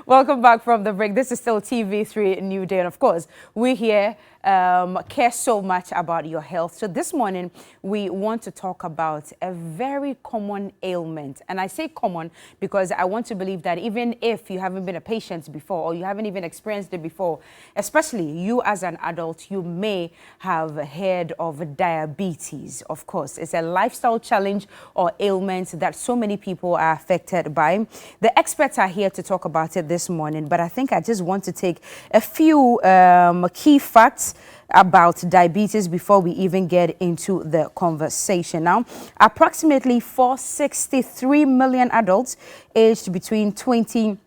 Welcome back from the break. This is still TV3Newday, and of course, we here care so much about your health. So this morning, we want to talk about a very common ailment. And I say common because I want to believe that even if you haven't been a patient before or you haven't even experienced it before, especially you as an adult, you may have heard of diabetes. Of course, it's a lifestyle challenge or ailment that so many people are affected by. The experts are here to talk about it this morning, but I think I just want to take a few key facts about diabetes before we even get into the conversation. Now, approximately 463 million adults aged between 20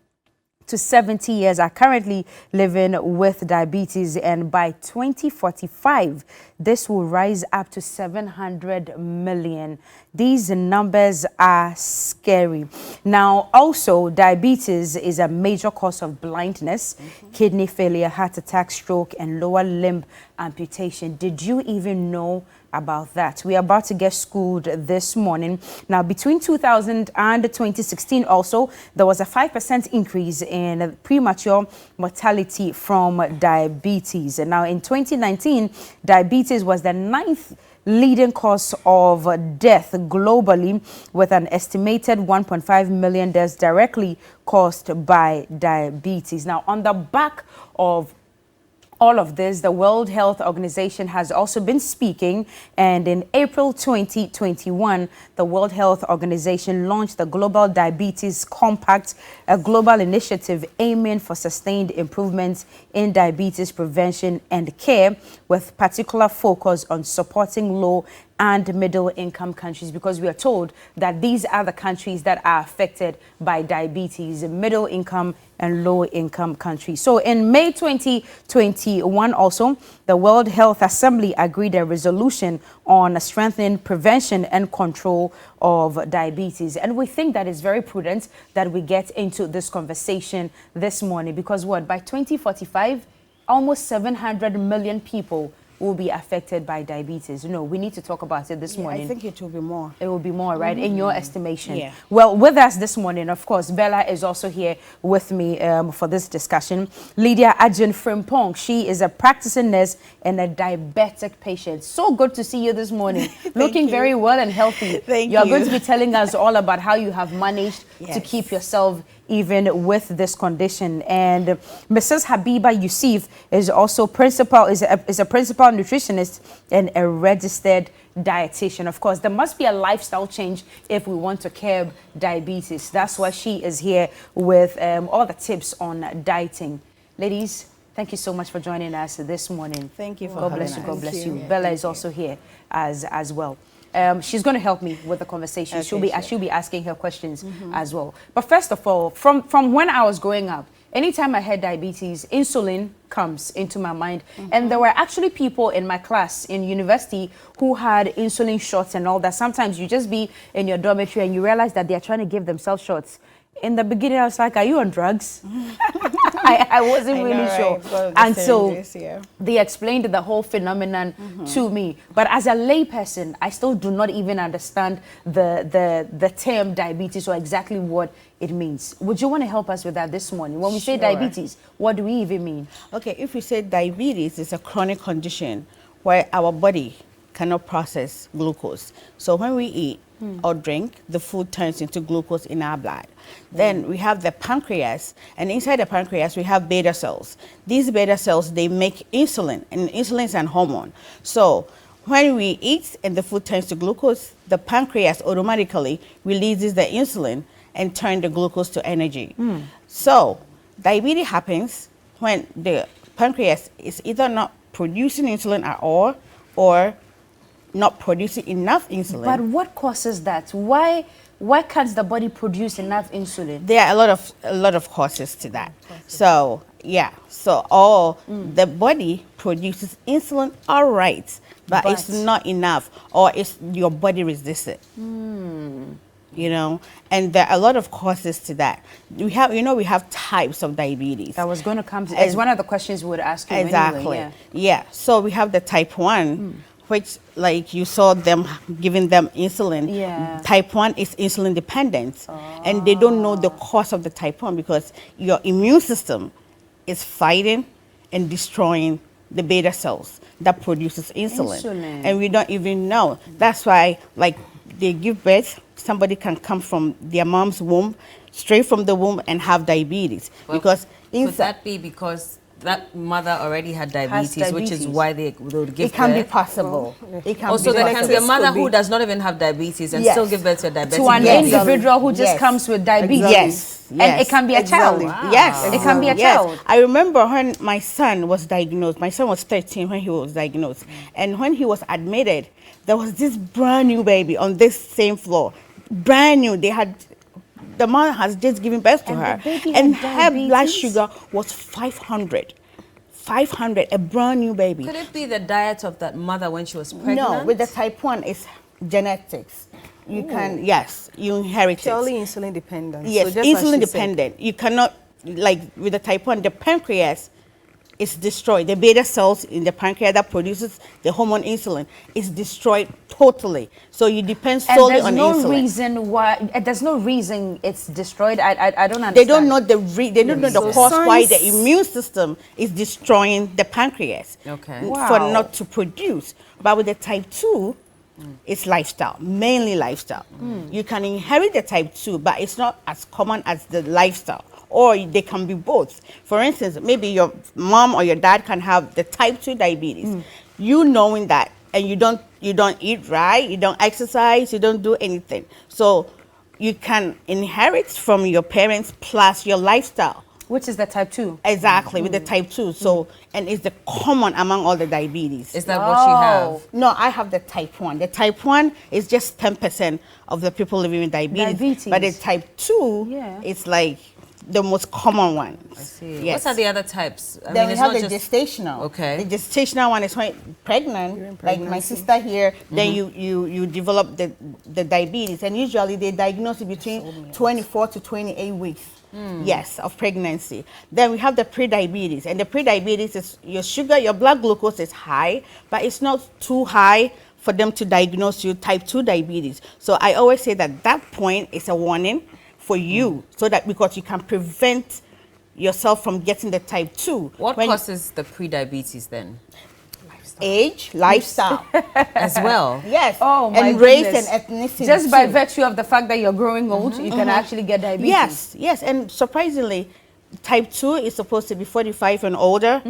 to 70 years are currently living with diabetes, and by 2045 this will rise up to 700 million. These numbers are scary. Now, also, diabetes is a major cause of blindness, kidney failure, heart attack, stroke, and lower limb amputation. Did you even know about that? We are about to get schooled this morning. Now, between 2000 and 2016 also, there was a 5% increase in premature mortality from diabetes. And now in 2019, diabetes was the 9th leading cause of death globally, with an estimated 1.5 million deaths directly caused by diabetes. Now, on the back of all of this, the World Health Organization has also been speaking, and in April 2021, the World Health Organization launched the Global Diabetes Compact, a global initiative aiming for sustained improvements in diabetes prevention and care, with particular focus on supporting low and middle income countries, because we are told that these are the countries that are affected by diabetes, middle income and low income countries. So in May 2021 also, the World Health Assembly agreed a resolution on strengthening prevention and control of diabetes. And we think that it's very prudent that we get into this conversation this morning, because what, by 2045, almost 700 million people will be affected by diabetes. No, we need to talk about it this morning. I think it will be more. It will be more, right? In your estimation. Yeah. Well, with us this morning, of course, Bella is also here with me for this discussion. Lydia Ajin Frimpong, she is a practicing nurse and a diabetic patient. So good to see you this morning. Looking very well and healthy. Thank you. You're going to be telling us all about how you have managed to keep yourself even with this condition. And Mrs. Habiba Yusuf is also a principal nutritionist and a registered dietitian. Of course, there must be a lifestyle change if we want to curb diabetes. That's why she is here with all the tips on dieting. Ladies, thank you so much for joining us this morning. Thank you for God bless you. God bless you. Bella is also here as well. She's going to help me with the conversation. Okay, she'll be asking her questions as well. But first of all, from when I was growing up, anytime I had diabetes, insulin comes into my mind. And there were actually people in my class in university who had insulin shots and all that. Sometimes you just be in your dormitory and you realize that they're trying to give themselves shots. In the beginning, I was like, are you on drugs? I wasn't really sure. And so they explained the whole phenomenon to me. But as a layperson, I still do not even understand the term diabetes or exactly what it means. Would you want to help us with that this morning? When we say diabetes, what do we even mean? Okay, if we say diabetes is a chronic condition where our body cannot process glucose. So when we eat or drink, the food turns into glucose in our blood. Then we have the pancreas, and inside the pancreas we have beta cells. These beta cells, they make insulin, and insulin is an hormone. So when we eat and the food turns to glucose, the pancreas automatically releases the insulin and turns the glucose to energy. So diabetes happens when the pancreas is either not producing insulin at all or not producing enough insulin. But what causes that? Why can't the body produce enough insulin? There are a lot of causes to that. So yeah, so the body produces insulin, all right, but it's not enough, or it's your body resists it. You know, and there are a lot of causes to that. We have types of diabetes. I was going to come to, it's one of the questions we would ask you exactly. anyway. Yeah. So we have the type 1, which like you saw them giving them insulin. Yeah. Type 1 is insulin dependent. And they don't know the cause of the type 1 because your immune system is fighting and destroying the beta cells that produces insulin. And we don't even know. That's why, like, they give birth, somebody can come from their mom's womb, straight from the womb, and have diabetes. Well, because could that be because that mother already had diabetes, which is why they would give birth? It can be possible. It can also, be there can be a mother who does not even have diabetes and still give birth to a diabetic. To an individual who just comes with diabetes. Yes. And it can be a child. Wow. Yes. It can be a child. I remember when my son was diagnosed. My son was 13 when he was diagnosed. And when he was admitted, there was this brand new baby on this same floor. Brand new. The mother has just given birth to her. And her blood sugar was 500. 500, a brand new baby. Could it be the diet of that mother when she was pregnant? No, with the type 1, it's genetics. You can, yes, you inherit it. Purely insulin dependent. Yes, so insulin dependent. You cannot, like with the type 1, the pancreas is destroyed. The beta cells in the pancreas that produces the hormone insulin is destroyed totally. So you depend solely on insulin. There's no reason it's destroyed. I don't understand. They don't know the cause why the immune system is destroying the pancreas for not to produce. But with the type 2, it's lifestyle, mainly lifestyle. You can inherit the type 2, but it's not as common as the lifestyle. Or they can be both. For instance, maybe your mom or your dad can have the type 2 diabetes. You knowing that, and you don't eat right, you don't exercise, you don't do anything. So you can inherit from your parents plus your lifestyle. Which is the type 2? Exactly, with the type 2. So, and it's the common among all the diabetes. Is that what you have? No, I have the type 1. The type 1 is just 10% of the people living with diabetes. But the type 2, it's like the most common one. I see. Yes. What are the other types? Then we have the gestational. Okay. The gestational one is when pregnant, like my sister here, then you develop the diabetes. And usually they diagnose it between 24 to 28 weeks. Yes, of pregnancy. Then we have the pre-diabetes. And the pre-diabetes is your sugar, your blood glucose is high, but it's not too high for them to diagnose you type 2 diabetes. So I always say that point is a warning for you, so that because you can prevent yourself from getting the type 2. What causes the pre-diabetes then? Age, lifestyle. As well? Yes. Oh, my and race and ethnicity. Just by virtue of the fact that you're growing old, you can actually get diabetes. Yes, yes. And surprisingly, type 2 is supposed to be 45 and older,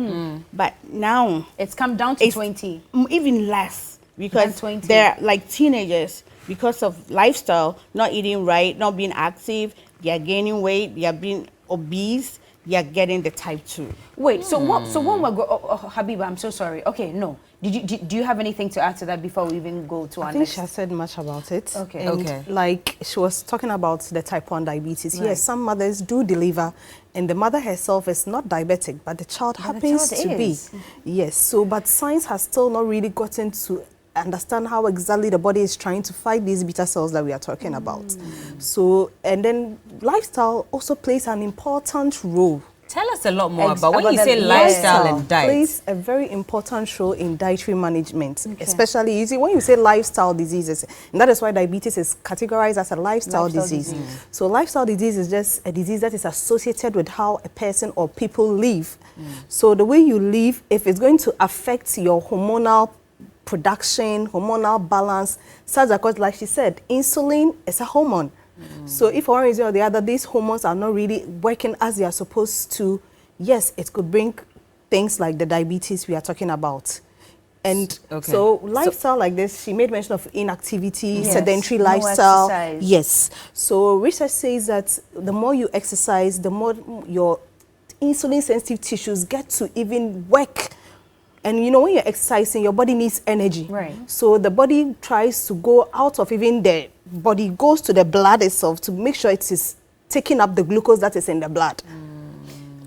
but now it's come down to 20. Even less, because they're like teenagers. Because of lifestyle, not eating right, not being active, they are gaining weight, they are being obese, they are getting the type 2. Wait, so what? So when we're Habiba, I'm so sorry. Okay, no. Do you have anything to add to that before we even go to our next? I think she has said much about it. Okay. And like she was talking about the type 1 diabetes. Right. Yes, some mothers do deliver, and the mother herself is not diabetic, but the child happens to be. Yes. So, but science has still not really gotten to understand how exactly the body is trying to fight these beta cells that we are talking about. So, and then lifestyle also plays an important role. Tell us a lot more about when you say lifestyle and diet. Plays a very important role in dietary management, especially when you say lifestyle diseases, and that is why diabetes is categorized as a lifestyle disease. So lifestyle disease is just a disease that is associated with how a person or people live. So the way you live, if it's going to affect your hormonal production, hormonal balance, such that, because like she said, insulin is a hormone. So if for one reason or the other, these hormones are not really working as they are supposed to, yes, it could bring things like the diabetes we are talking about. And so lifestyle like this, she made mention of inactivity, sedentary lifestyle. Yes. So research says that the more you exercise, the more your insulin sensitive tissues get to even work. And you know, when you're exercising, your body needs energy. Right. So the body tries to go out of even the body, goes to the blood itself to make sure it is taking up the glucose that is in the blood.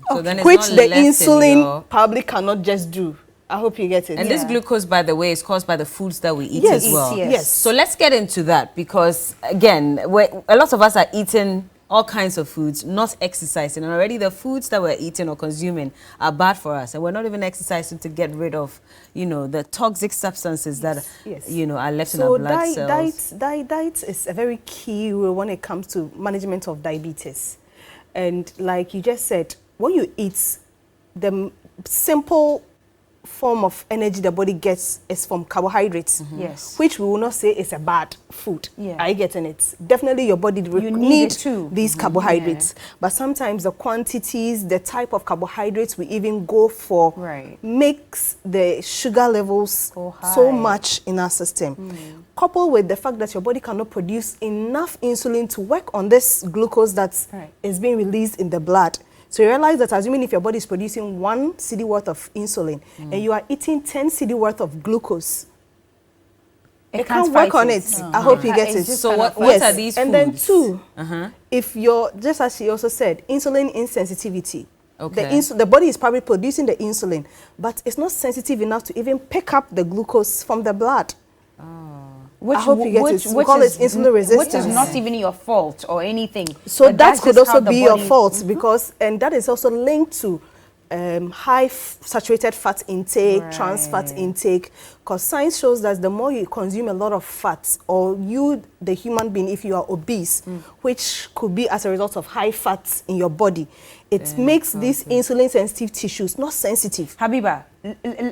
So then it's which not the left in insulin probably cannot just do. I hope you get it. And this glucose, by the way, is caused by the foods that we eat as well. Yes. So let's get into that, because again, a lot of us are eating all kinds of foods, not exercising. And already the foods that we're eating or consuming are bad for us. And we're not even exercising to get rid of, you know, the toxic substances that, you know, are left in our blood cells. Diet is a very key role when it comes to management of diabetes. And like you just said, when you eat, the simple form of energy the body gets is from carbohydrates. Yes. Which we will not say is a bad food. Yeah. Are you getting it? Definitely your body needs these carbohydrates. But sometimes the quantities, the type of carbohydrates we even go for makes the sugar levels so much in our system. Coupled with the fact that your body cannot produce enough insulin to work on this glucose that is being released in the blood. So you realize that assuming if your body is producing 1 cedi worth of insulin and you are eating 10 cedi worth of glucose, it can't work on it. I hope you get it. So what are these foods? And then 2, if you're, just as she also said, insulin insensitivity. The body is probably producing the insulin, but it's not sensitive enough to even pick up the glucose from the blood. I hope you get it. We call it insulin resistance. Which is not even your fault or anything. So that could also be your fault because, and that is also linked to high saturated fat intake, trans fat intake, because science shows that the more you consume a lot of fats, or you, the human being, if you are obese, which could be as a result of high fats in your body, it makes these insulin sensitive tissues not sensitive. Habiba,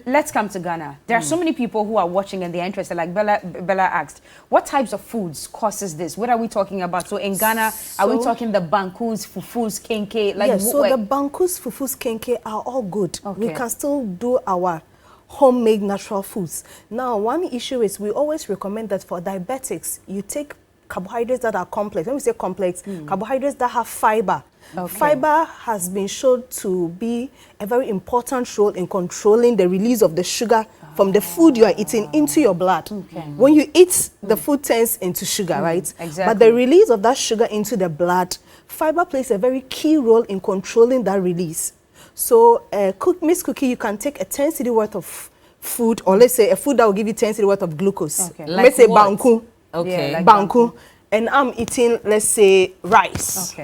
let's come to Ghana. There are so many people who are watching and they're interested, like Bella asked, what types of foods causes this? What are we talking about? So in Ghana, are we talking the bankus, fufus, kenke? Like, yes, so the bankus, fufus, kenke are all good. We can still do our homemade natural foods. Now, one issue is we always recommend that for diabetics, you take carbohydrates that are complex. When we say complex, carbohydrates that have fiber. Fiber has been shown to be a very important role in controlling the release of the sugar from the food you are eating into your blood. When you eat, the food turns into sugar, right? But the release of that sugar into the blood, fiber plays a very key role in controlling that release. So, Miss Cookie, you can take a 10 cedi worth of food, or let's say a food that will give you 10 cedi worth of glucose. Like let's say what? banku. Like banku. And I'm eating, let's say, rice.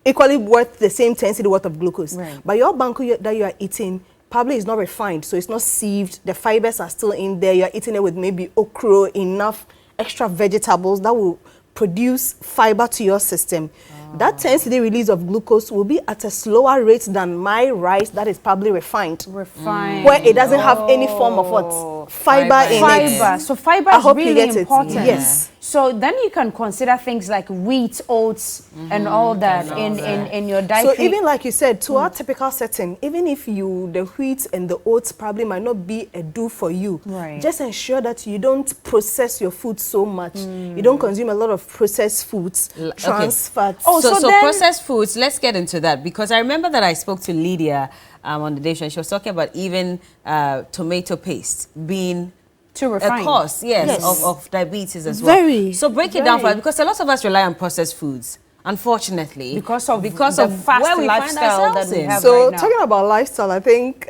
Equally worth the same 10 cedi worth of glucose. But your banku that you are eating probably is not refined, so it's not sieved. The fibers are still in there. You're eating it with maybe okra, enough extra vegetables that will produce fiber to your system. That 10 cedi release of glucose will be at a slower rate than my rice that is probably refined. Where it doesn't have any form of what? Fiber in it. So fiber is really important. Yes. So then you can consider things like wheat, oats, and all that in your diet. So even like you said, to our typical setting, even if the wheat and the oats probably might not be a do for you, just ensure that you don't process your food so much. You don't consume a lot of processed foods, trans fats. So processed foods, let's get into that, because I remember that I spoke to Lydia on the day show, and she was talking about even tomato paste being a cause, of diabetes as well. So break it down for us, because a lot of us rely on processed foods, unfortunately, because of the fast where we lifestyle that we have so right now. Talking about lifestyle, I think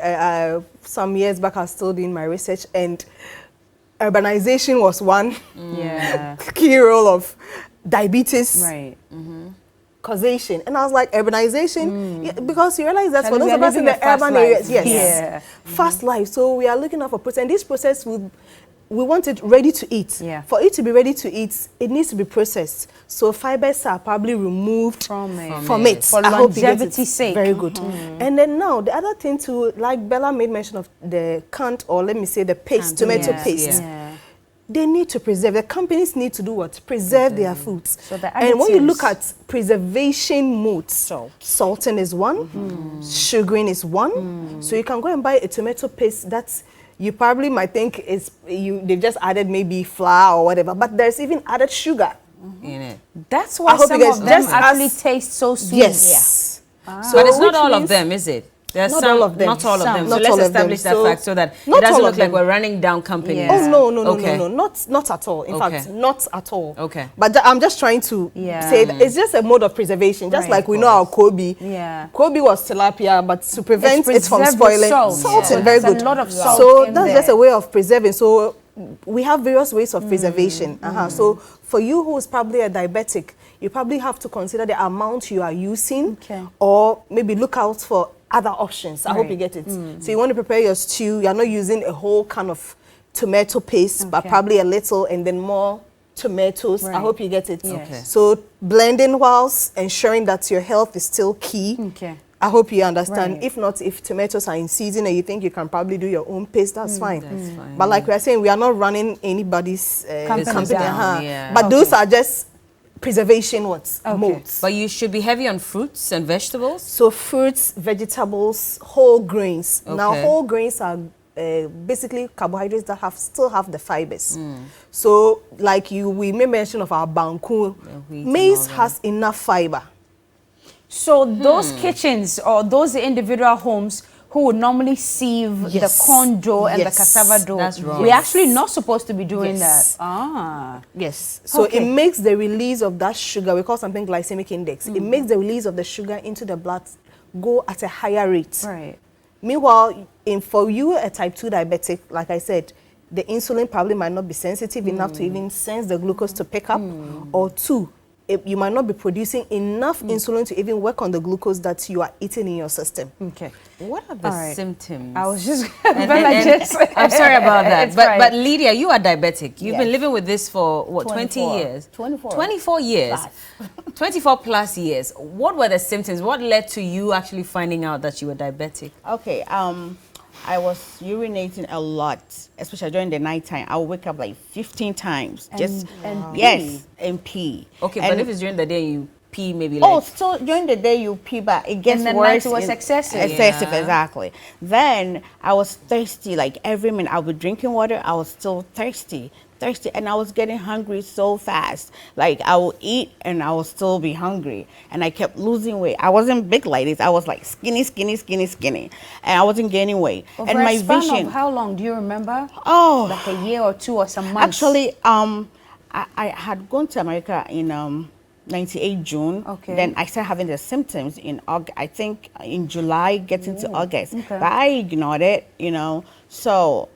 some years back I was still doing my research, and urbanization was one key role of diabetes causation. And I was like, urbanization, because you realize that for those of us in the urban areas, fast life. So we are looking out for process. And this process, we want it ready to eat. For it to be ready to eat, it needs to be processed. So fibers are probably removed from it. For longevity's sake. Very good. And then now, the other thing too, like Bella made mention of the canned, or let me say the paste, tomato paste. They need to preserve. The companies need to do what? Preserve their foods. So and when you look at preservation modes, salting is one, sugaring is one. So you can go and buy a tomato paste that you probably might think they've just added maybe flour or whatever, but there's even added sugar in it. That's why some of them actually taste so sweet. Yes. So, but it's not all of them, is it? There's not all of them. Not all of them. So not let's establish that fact so that it doesn't look like we're running down companies. Oh, no, not at all. In fact, not at all. But I'm just trying to say that it's just a mode of preservation, just like we know our Kobe. Kobe was tilapia, but to prevent it from spoiling, salting, very good. A lot of salt so that's just a way of preserving. So we have various ways of preservation. So for you who is probably a diabetic, you probably have to consider the amount you are using, or maybe look out for other options. I hope you get it. So you want to prepare your stew. You're not using a whole can of tomato paste, but probably a little, and then more tomatoes. I hope you get it. So blending whilst ensuring that your health is still key. I hope you understand. If not, if tomatoes are in season and you think you can probably do your own paste, that's fine. But like we are saying, we are not running anybody's company. But those are just preservation modes. But you should be heavy on fruits and vegetables? So fruits, vegetables, whole grains. Now whole grains are basically carbohydrates that still have the fibers. So like we made mention of our banku, maize has enough fiber. So those kitchens or those individual homes who would normally sieve the corn dough and the cassava dough, that's wrong. we're actually not supposed to be doing that. Yes. So it makes the release of that sugar, we call something glycemic index. It makes the release of the sugar into the blood go at a higher rate. Meanwhile, for you, a type 2 diabetic, like I said, the insulin probably might not be sensitive enough to even sense the glucose to pick up, or 2, you might not be producing enough insulin to even work on the glucose that you are eating in your system. What are the symptoms? I was just, I'm sorry about that. But Lydia, you are diabetic. You've been living with this for what, 20 years? 24 years. 24 plus years. What were the symptoms? What led to you actually finding out that you were diabetic? Okay, I was urinating a lot, especially during the nighttime. I would wake up like 15 times. And pee. Okay, but if it's during the day, you pee maybe like... Oh, so during the day you pee, but it gets worse. And the worse. night it was excessive. Excessive, exactly. Then I was thirsty, like every minute I was drinking water, I was still thirsty, and I was getting hungry so fast. Like I would eat and I would still be hungry, and I kept losing weight. I wasn't big like this. I was like skinny, and I wasn't gaining weight. Over and my a span vision. Of how long do you remember? Oh, like a year or 2 or some months. Actually, I had gone to America in 98 June. Then I started having the symptoms in August. I think in July, getting to August. But I ignored it, So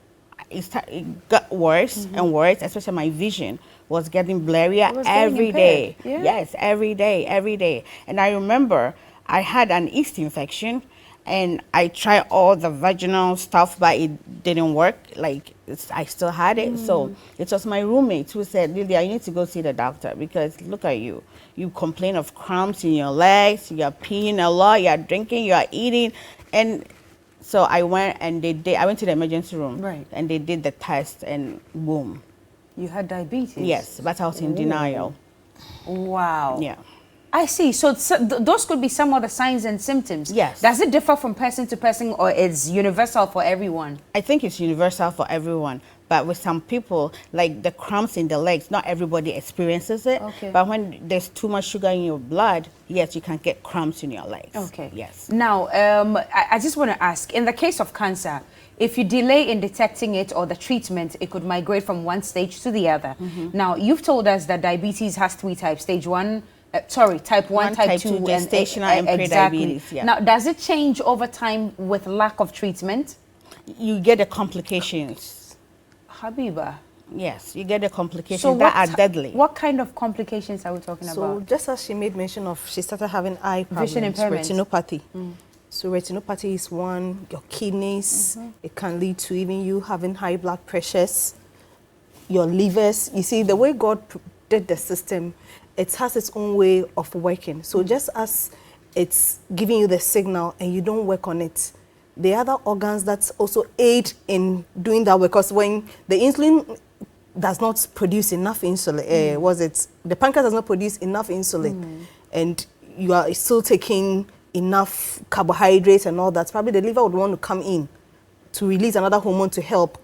it got worse and worse, especially my vision was getting blurrier every day. Yes, every day. And I remember I had an yeast infection, and I tried all the vaginal stuff, but it didn't work. Like I still had it. So it was my roommate who said, Lydia, you need to go see the doctor, because look at you. You complain of cramps in your legs, you're peeing a lot, you're drinking, you're eating. And so I went and I went to the emergency room, and they did the test, and boom. You had diabetes? Yes, but I was in denial. Wow. Yeah. I see. So those could be some of the signs and symptoms. Yes. Does it differ from person to person, or it's universal for everyone? I think it's universal for everyone. But with some people, like the cramps in the legs, not everybody experiences it. But when there's too much sugar in your blood, yes, you can get cramps in your legs. Yes. Now, I just want to ask, in the case of cancer, if you delay in detecting it or the treatment, it could migrate from one stage to the other. Now, you've told us that diabetes has 3 types: stage 1, type 1, type 2, gestational and pre-diabetes. Now, does it change over time with lack of treatment? You get the complications. Habiba. Yes, you get the complications that are deadly. What kind of complications are we talking about? So just as she made mention of, she started having eye problems, vision impairment, retinopathy. So retinopathy is one, your kidneys, it can lead to even you having high blood pressures, your livers. You see, the way God did the system, it has its own way of working. So just as it's giving you the signal and you don't work on it, the other organs that also aid in doing that, because when the insulin does not produce enough insulin, the pancreas does not produce enough insulin, and you are still taking enough carbohydrates and all that, probably the liver would want to come in to release another hormone to help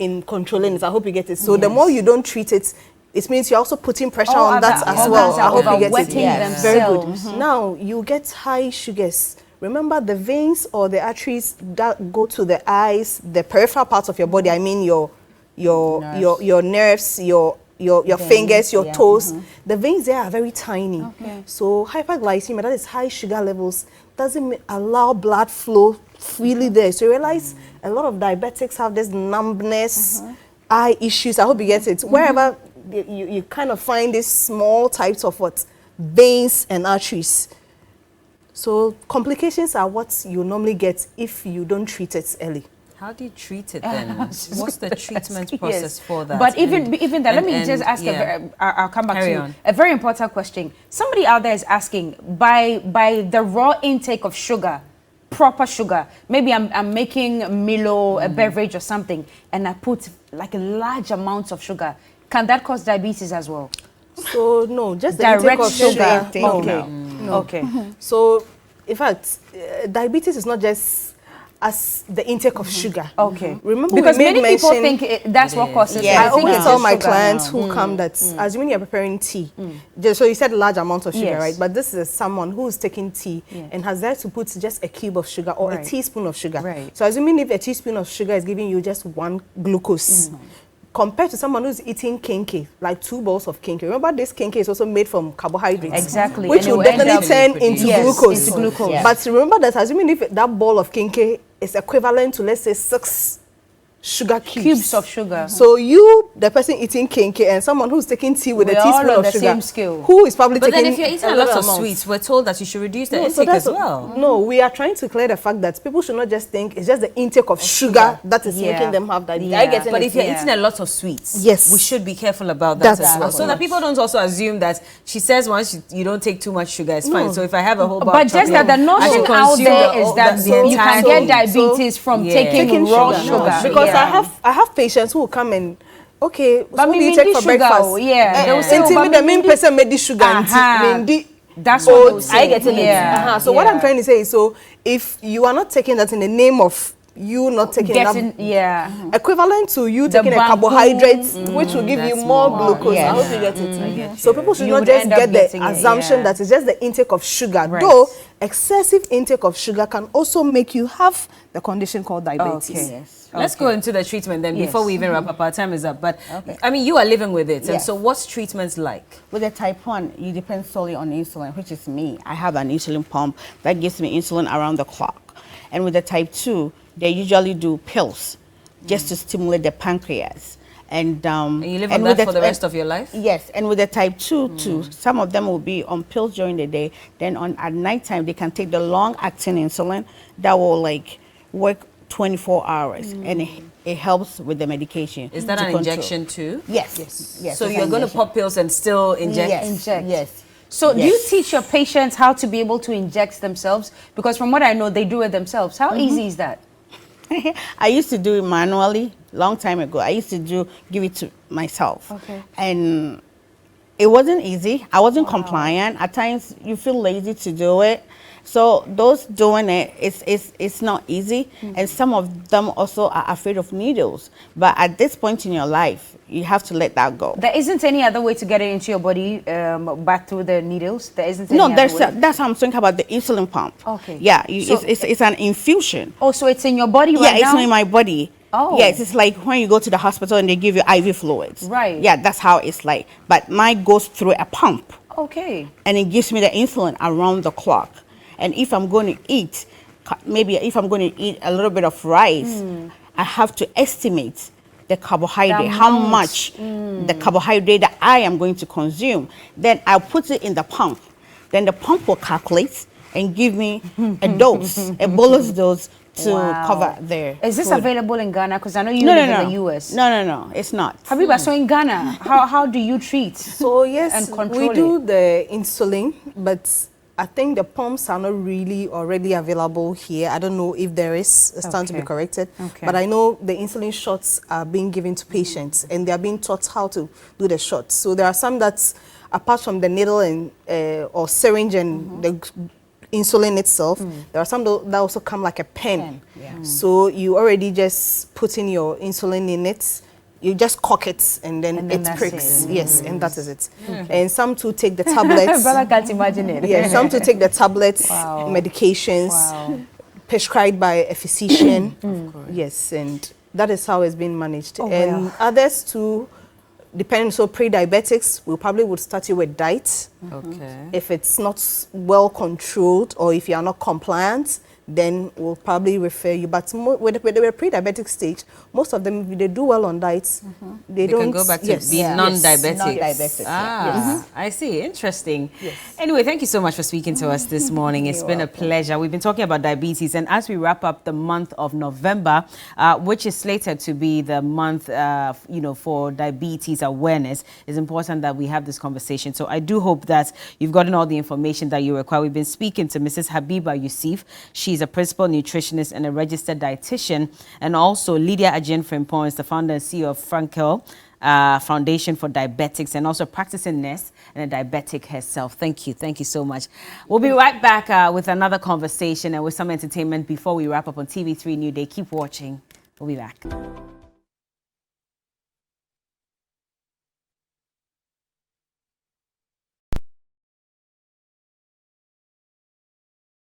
in controlling it. I hope you get it. So the more you don't treat it, it means you're also putting pressure on that as well. I hope you get it. Yes. Very good. Now, you get high sugars. Remember, the veins or the arteries that go to the eyes, the peripheral parts of your body, I mean your nerves, your fingers, your toes, the veins there are very tiny. So hyperglycemia, that is high sugar levels, doesn't allow blood flow freely there. So you realize a lot of diabetics have this numbness, eye issues. I hope you get it. Wherever you kind of find these small types of what? Veins and arteries. So complications are what you normally get if you don't treat it early. How do you treat it then? What's the treatment process for that? But even that, let me just ask I'll come back to you. A very important question. Somebody out there is asking, by the raw intake of sugar, proper sugar, maybe I'm making Milo, a beverage or something, and I put like a large amounts of sugar. Can that cause diabetes as well? So no, just the direct intake of sugar. Okay. No. Okay. So in fact, diabetes is not just as the intake of sugar. Okay. Remember, because we made many people mention, think that's what causes. Yeah. I always tell my clients now. who come that assuming you're preparing tea, so you said large amount of sugar, Yes. right? But this is someone who's taking tea and has there to put just a cube of sugar or Right. a teaspoon of sugar. Right. So assuming if a teaspoon of sugar is giving you just 1 glucose, compared to someone who's eating kenke, like 2 bowls of kenke. Remember, this kenke is also made from carbohydrates. Exactly. Which And it will will end definitely up turn being into produced. glucose. Yes, into glucose. Yeah. But remember that assuming if that bowl of kenke is equivalent to, let's say, 6 sugar Cubes of sugar. So you, the person eating kenke, and someone who's taking tea with We're a all teaspoon on of the sugar, same scale. who is probably But taking then if you're eating a little lot of amount. sweets, we're told that you should reduce the No, intake that's as well. No, we are trying to clear the fact that people should not just think it's just the intake of sugar that is Yeah. making them have diabetes. Yeah. I get it. But if you're Yeah. eating a lot of sweets, Yes. we should be careful about that That's as well. what So it that is. people don't also assume that she says once you don't take too much sugar, it's fine. So if I have a whole bar But of just that chocolate, the I should notion out consume there is that the you can entire get thing. diabetes from Yeah. taking raw sugar. sugar. No, because Yeah. I have patients who will come and okay, so But what do you me take mean for sugar, breakfast? oh, yeah. They will say, Until oh, me but the main me- person made the sugar Aha. and tea. That's what they will Oats, say. I get it. Yeah. So what I'm trying to say is, so if you are not taking that in the name of you not taking Getting, enough, yeah. equivalent to you The taking a bamboo, carbohydrate, which will give you that's more more. glucose. Yeah. I hope you get it. So people should You not would just end up get getting the it, assumption yeah. that it's just the intake of sugar. Right. Though excessive intake of sugar can also make you have the condition called diabetes. Okay. Yes. Let's go into the treatment then Yes. before we even wrap up. Our time is up. But I mean, you are living with it. And Yes. so what's treatments like? With the type 1, you depend solely on insulin, which is me. I have an insulin pump that gives me insulin around the clock. And with the type 2, they usually do pills just to stimulate the pancreas. And you live on with that for the and- rest of your life? Yes, and with the type 2 too, some of them will be on pills during the day. Then at nighttime, they can take the long-acting insulin that will like work 24 hours, and it helps with the medication. Is that to an control. injection too? Yes. Yes. So it's you're an going to injection. pop pills and still inject? Yes. Inject. Yes. So do you Yes. teach your patients how to be able to inject themselves? Because from what I know, they do it themselves. How easy is that? I used to do it manually long time ago. I used to give it to myself. Okay. And it wasn't easy. I wasn't compliant. At times you feel lazy to do it. So those doing it, it's not easy. And some of them also are afraid of needles. But at this point in your life, you have to let that go. There isn't any other way to get it into your body back through the needles? There isn't any No, other way? that's how I'm thinking about the insulin pump. Okay. Yeah, So- it's an infusion. Oh, so it's in your body Yeah, right now? it's in my body. Oh. Yes, it's like when you go to the hospital and they give you IV fluids. Right. Yeah, that's how it's like. But mine goes through a pump, Okay. and it gives me the insulin around the clock. And if I'm going to eat, maybe if I'm going to eat a little bit of rice, I have to estimate the carbohydrate, how amount. much the carbohydrate that I am going to consume. Then I'll put it in the pump. Then the pump will calculate and give me a dose, a bolus dose to Wow. cover there. Is this food. available in Ghana? Because I know you No, live no, in no. the US. No, it's not. Habiba, so in Ghana, how do you treat? So yes, And control we do the insulin, but I think the pumps are not really already available here. I don't know if there is. It's time to be Okay. corrected. Okay. But I know the insulin shots are being given to patients, and they are being taught how to do the shots. So there are some that's apart from the needle and or syringe and the insulin itself. There are some that also come like a pen. So you already just put in your insulin in it. You just cock it and then it that's pricks. it. Yes, and that is it. And some to take the tablets. Brother can't imagine it. Yeah, some to take the tablets, Wow. medications Wow. prescribed by a physician. Yes, and that is how it's been managed. Oh, and wow. others too, depending, so pre-diabetics, we probably would start you with diet. Okay. If it's not well controlled or if you are not compliant, then we'll probably refer you. But when they were pre-diabetic stage, most of them, if they do well on diets, they don't can go back to being non-diabetic. Non-diabetic. I see. Interesting. Anyway, thank you so much for speaking to us this morning. It's been a pleasure. We've been talking about diabetes, and as we wrap up the month of November, which is slated to be the month, for diabetes awareness, it's important that we have this conversation. So I do hope that you've gotten all the information that you require. We've been speaking to Mrs. Habiba Yusuf. She's a principal nutritionist and a registered dietitian, and also Lydia Ajin Frimpong is the founder and CEO of Frankel Foundation for Diabetics, and also a practicing nurse and a diabetic herself. Thank you. Thank you so much. We'll be right back with another conversation and with some entertainment before we wrap up on TV3 New Day. Keep watching. We'll be back.